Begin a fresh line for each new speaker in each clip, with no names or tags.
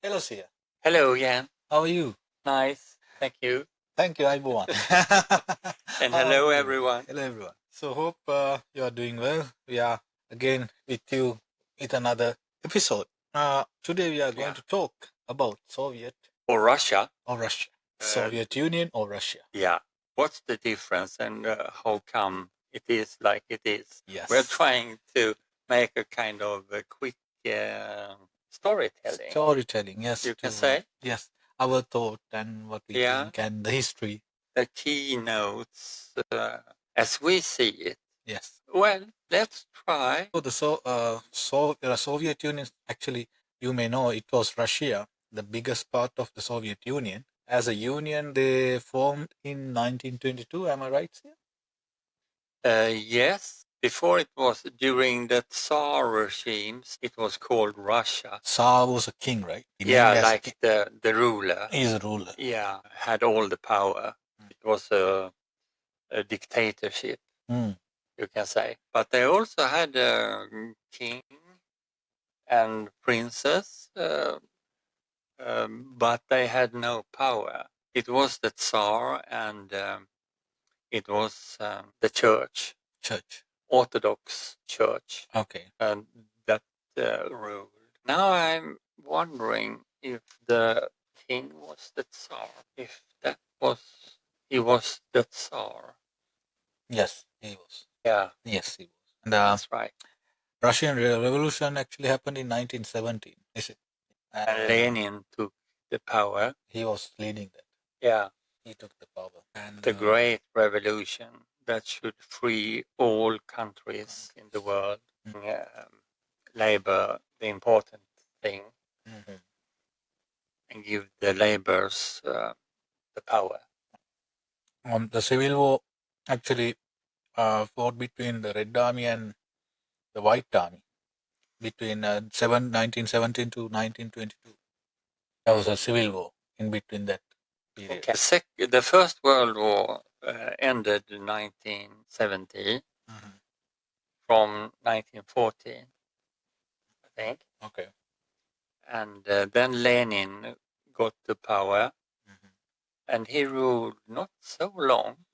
Hello, Sia.
Hello, Jan.
How are you?
Nice. Thank you.
Thank you, everyone.
And
How
hello,
are you?
everyone.
Hello, everyone. So, hope you are doing well. We are again with you with another episode. Today, we are going to talk about Soviet
Or Russia.
or Russia. Soviet Union or Russia.
Yeah. What's the difference and how come it is like it is?
Yes.
We're trying to make a kind of a quick storytelling.
Storytelling, yes.
You can say?
Yes. Our thought and what we think and the history.
The keynotes as we see it.
Yes.
Well, let's try.
So the Soviet Union, actually, you may know it was Russia, the biggest part of the Soviet Union. As a union, they formed in 1922. Am I right, sir?
Yes. Before it was during the Tsar regimes, it was called Russia.
Tsar was a king, right?
Yeah, like the ruler.
He's a ruler.
Yeah, had all the power. It was a dictatorship, you can say. But they also had a king and princess, but they had no power. It was the Tsar and it was the church. Orthodox Church.
Okay.
And that ruled. Now I'm wondering if the king was the Tsar. If he was the Tsar.
Yes, he was.
Yeah.
Yes, he was. And
That's right.
Russian Revolution actually happened in 1917, is it?
And Lenin took the power.
He was leading that.
Yeah.
He took the power. And
the Great Revolution that should free all countries in the world. Labor, the important thing, and give the laborers the power.
The Civil War actually fought between the Red Army and the White Army between 1917 to 1922. There was a civil war in between that period.
Okay. The First World War ended in 1970 from 1914, I think.
Okay.
And then Lenin got the power, and he ruled not so long.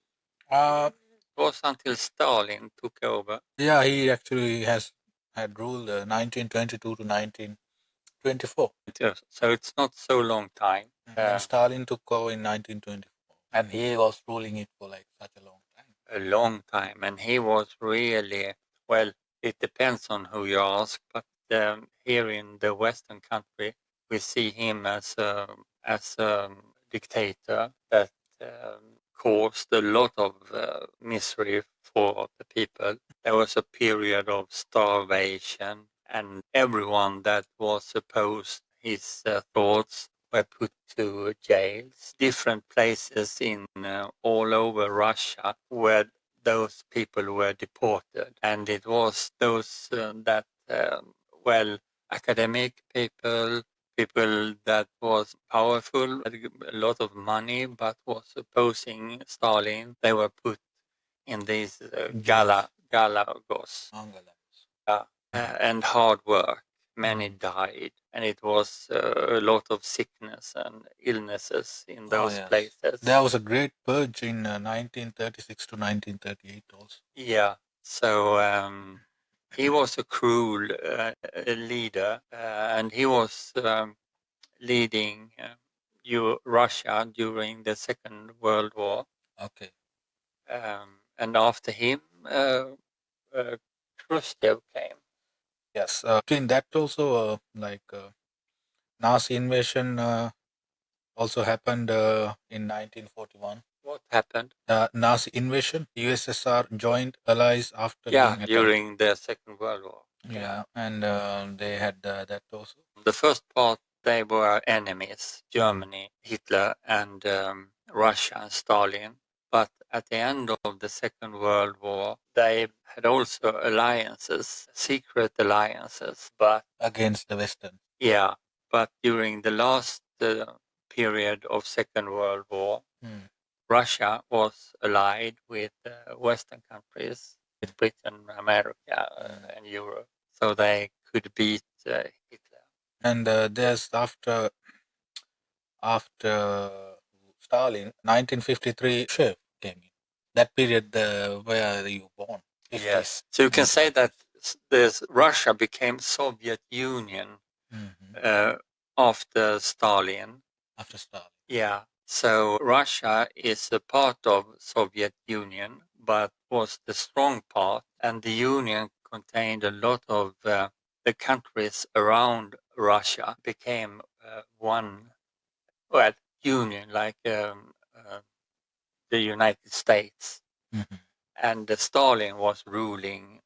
It was until Stalin took over.
Yeah, he actually had ruled 1922 to 1924.
So it's not so long time.
And Stalin took over in 1924. And he was ruling it for like such a long time.
A long time. And he was really, well, it depends on who you ask, but here in the Western country, we see him as a dictator that caused a lot of misery for the people. There was a period of starvation, and everyone that was opposed his thoughts were put to jails, different places in all over Russia where those people were deported. And it was those that, academic people, people that was powerful, had a lot of money, but was opposing Stalin. They were put in these galagos. And hard work. Many died, and it was a lot of sickness and illnesses in those places.
There was a Great Purge in 1936 to 1938 also.
Yeah, so he was a cruel leader, and he was leading Russia during the Second World War.
Okay.
And after him, Khrushchev came.
Yes, between that also, Nazi invasion also happened in 1941.
What happened?
Nazi invasion. USSR joined allies after being attacked.
During the Second World War.
Yeah, and they had that also.
The first part, they were enemies, Germany, Hitler, and Russia, and Stalin. But at the end of the Second World War, they had also alliances, secret alliances, but
against the Western.
Yeah, but during the last period of Second World War, Russia was allied with Western countries, with Britain, America, and Europe, so they could beat Hitler.
And there's after Stalin, 1953, Gorbachev came in. That period, where you born? 50s.
Yes. So you can say that this Russia became Soviet Union after Stalin.
After Stalin.
Yeah. So Russia is a part of Soviet Union, but was the strong part, and the Union contained a lot of the countries around Russia became one, well, union, like the United States.
Mhm.
And Stalin was ruling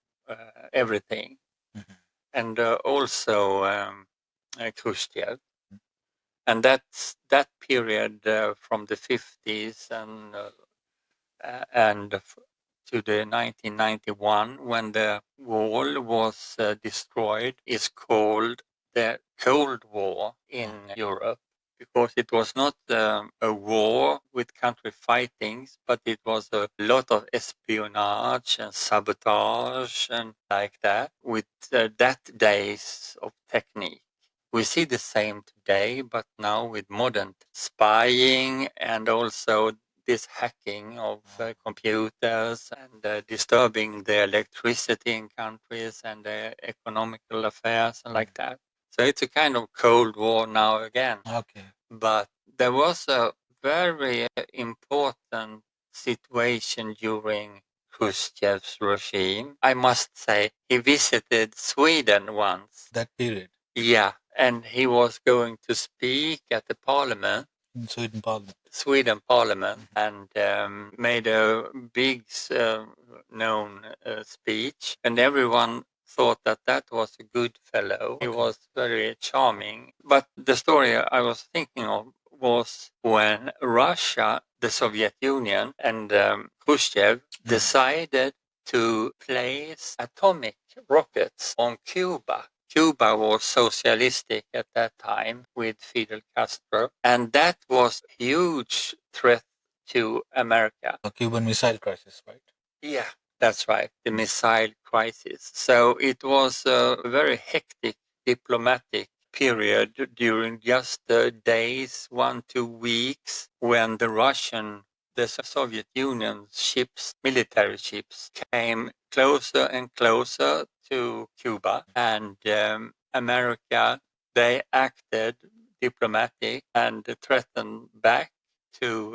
everything, and also Khrushchev. And that's that period from the 50s and to the 1991, when the wall was destroyed, is called the Cold War in Europe, because it was not a war with country fightings, but it was a lot of espionage and sabotage and like that, with that days of technique. We see the same today, but now with modern spying and also this hacking of computers and disturbing the electricity in countries and the economical affairs and like that. So it's a kind of Cold War now again.
Okay.
But there was a very important situation during Khrushchev's regime. I must say, he visited Sweden once.
That period.
Yeah, and he was going to speak at the parliament.
In Sweden
Parliament, and made a big known speech, and everyone thought that that was a good fellow. He was very charming. But the story I was thinking of was when Russia, the Soviet Union, and Khrushchev decided to place atomic rockets on Cuba. Cuba was socialistic at that time with Fidel Castro, and that was a huge threat to America.
A Cuban Missile Crisis, right?
Yeah, that's right, the missile crisis. So it was a very hectic diplomatic period during just days, 1-2 weeks, when the Soviet Union's ships, military ships, came closer and closer to Cuba, and America, they acted diplomatic and threatened back to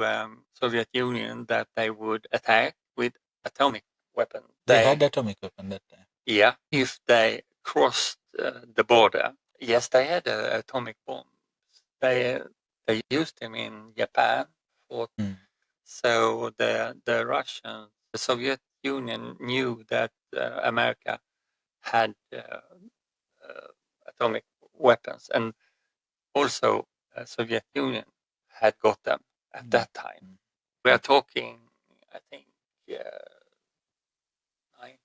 Soviet Union that they would attack with atomic weapon.
They had atomic weapon that time.
Yeah, if they crossed the border. Yes, they had atomic bombs. They used them in Japan. So the Russians, the Soviet Union knew that America had atomic weapons, and also Soviet Union had got them at that time. We are talking, I think, 19.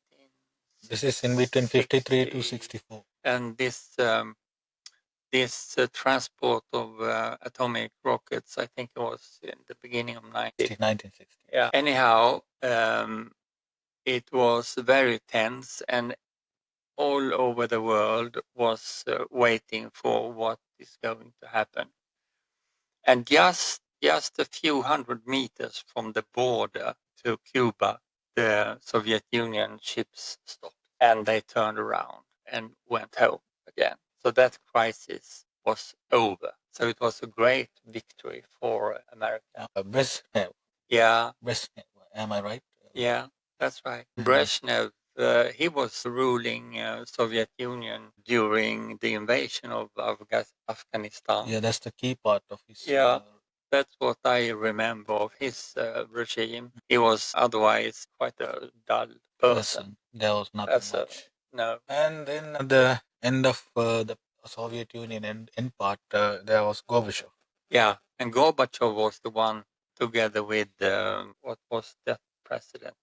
This is in between 53 to 64.
And this transport of atomic rockets, I think it was in the beginning of
1960.
Yeah. Anyhow, it was very tense, and all over the world was waiting for what is going to happen. And just a few hundred meters from the border to Cuba, the Soviet Union ships stopped, and they turned around and went home again. So that crisis was over. So it was a great victory for America.
Brezhnev.
Yeah.
Brezhnev, am I right?
Yeah, that's right. Brezhnev, he was ruling Soviet Union during the invasion of Afghanistan.
Yeah, that's the key part of his.
Yeah, that's what I remember of his regime. He was otherwise quite a dull person.
There was nothing much.
No.
And then at the end of the Soviet Union end part, there was Gorbachev.
Yeah, and Gorbachev was the one, together with what was that president?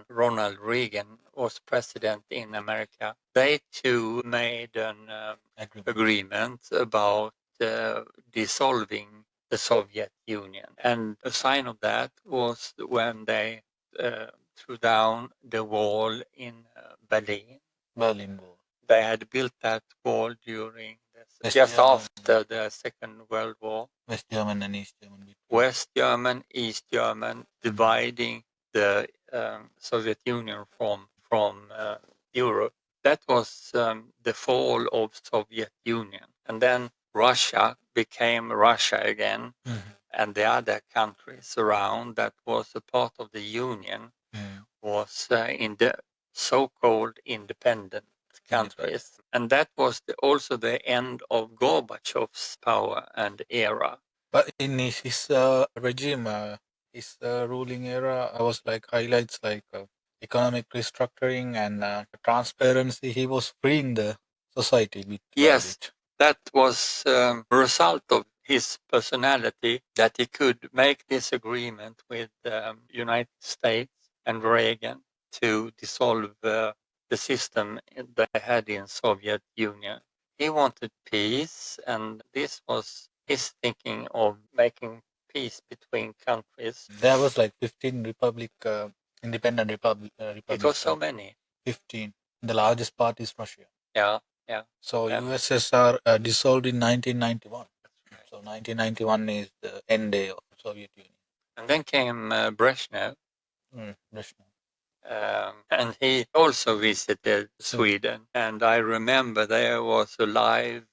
Ronald Reagan was president in America. They two made an agreement about dissolving the Soviet Union. And a sign of that was when they threw down the wall in Berlin.
Berlin Wall.
They had built that wall during the just after the Second World War.
West German and East German.
West German, East German, dividing the Soviet Union from Europe. That was the fall of Soviet Union, and then Russia became Russia again, and the other countries around that was a part of the Union was in the so-called independent countries, and that was also the end of Gorbachev's power and era.
But in his regime, his ruling era, I was like highlights like economic restructuring and transparency. He was freeing the society bit by
Yes,
bit.
that was a result of his personality that he could make this agreement with the United States and Reagan to dissolve the system they had in Soviet Union. He wanted peace, and this was his thinking of making peace between countries.
There was like 15 independent republics.
It was so many.
15. The largest part is Russia.
Yeah, yeah.
So USSR dissolved in 1991. Right. So 1991 is the end day of Soviet Union. And
then came Brezhnev.
Brezhnev.
And he also visited Sweden. And I remember there was a live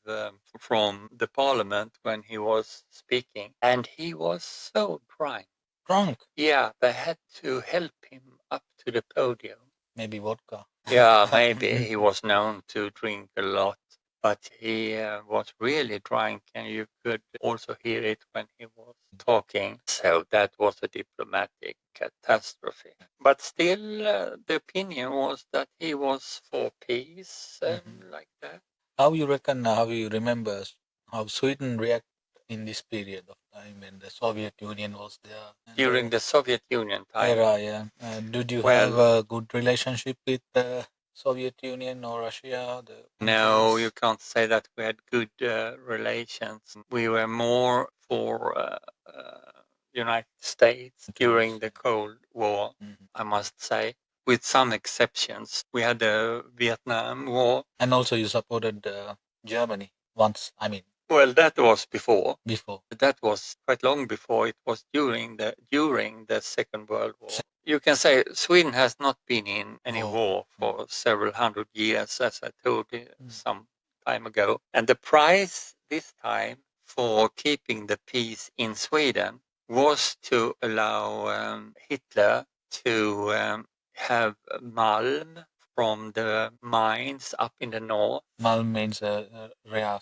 from the parliament when he was speaking, and he was so drunk.
Drunk?
Yeah, they had to help him up to the podium.
Maybe vodka.
Yeah, maybe. He was known to drink a lot, but he was really drunk, and you could also hear it when he was talking. So that was a diplomatic catastrophe. But still, the opinion was that he was for peace and like that.
How you reckon, how you remember how Sweden reacted in this period of time when the Soviet Union was there?
During the Soviet Union time?
Era, yeah. Did you have a good relationship with the Soviet Union or Russia?
No, you can't say that we had good relations. We were more for United States during the Cold War, I must say, with some exceptions. We had the Vietnam War.
And also you supported Germany once, I mean.
Well, that was before.
Before.
That was quite long before. It was during the Second World War. You can say Sweden has not been in any war for several hundred years, as I told you some time ago. And the price this time for keeping the peace in Sweden was to allow Hitler to have Malm from the mines up in the north.
Malm means rare.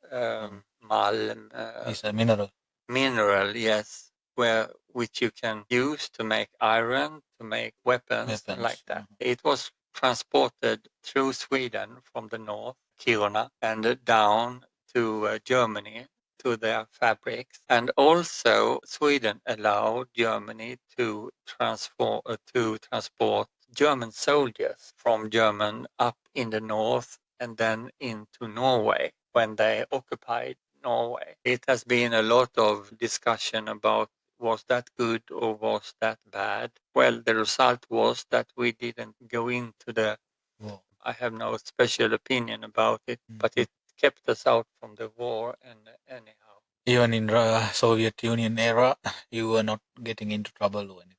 Malm
is a mineral.
Mineral, yes, which you can use to make iron, to make weapons. Like that. It was transported through Sweden from the north, Kiruna, and down to Germany to their fabrics. And also Sweden allowed Germany to transport German soldiers from German up in the north and then into Norway when they occupied Norway. It has been a lot of discussion about was that good or was that bad? Well, the result was that we didn't go into the war. I have no special opinion about it, but it kept us out from the war and anyhow. Even in
Soviet Union era, you were not getting into trouble or anything.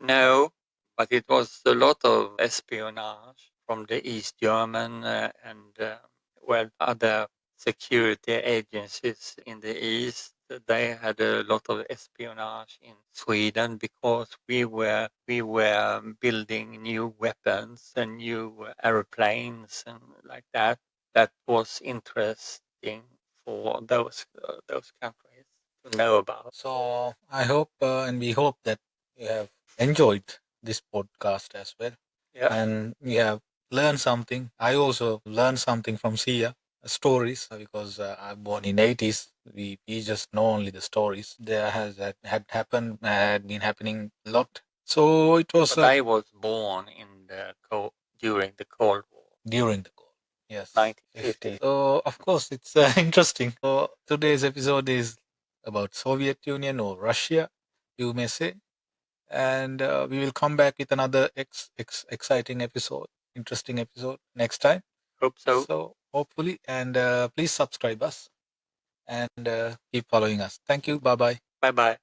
No, but it was a lot of espionage from the East German and other security agencies in the East. They had a lot of espionage in Sweden because we were building new weapons and new airplanes and like that. That was interesting for those countries to know about.
So I hope and we hope that you have enjoyed this podcast as well.
Yeah.
And we have learned something. I also learned something from Sia stories because I'm born in 80s. We just know only the stories. There had been happening a lot. So it was.
But I was born in during the Cold War.
During the Cold, yes,
1950.
So of course it's interesting. So today's episode is about Soviet Union or Russia, you may say, and we will come back with another exciting episode, interesting episode next time.
Hope so.
So hopefully. And please subscribe us and keep following us. Thank you. Bye bye.
Bye bye.